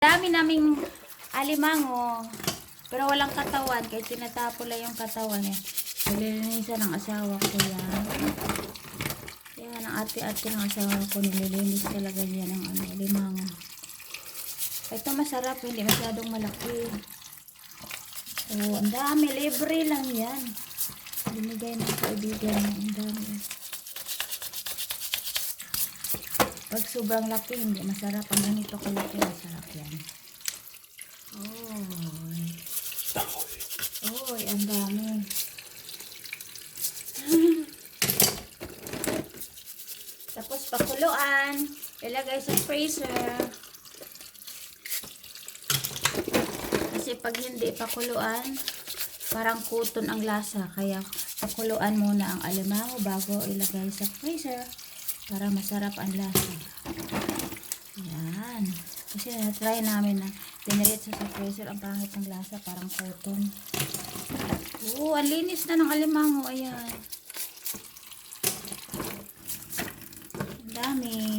Dami naming alimango, pero walang katawan, kaya tinatapo lang yung katawan eh. Nililinisan ng asawa ko yan. Yan, ang ate-ate ng asawa ko, nililinis talaga yan ng alimango. Ito masarap, hindi masyadong malaki. Oh, ang dami, libre lang yan. Binigay ng kaibigan, ang dami. Pag sobrang laki, hindi masarap. Ang ganito kalaki, masarap yan. Oy, ang dami. Tapos pakuluan. Ilagay sa freezer. Kasi pag hindi pakuluan, parang kuton ang lasa. Kaya pakuluan muna ang alimango bago ilagay sa freezer. Para masarap ang lasa. Yan. Kasi na-try namin na piniritsa sa freezer. Ang pangit ng lasa. Parang cotton. Oo, ang linis na ng alimango. Ayan. Ang dami.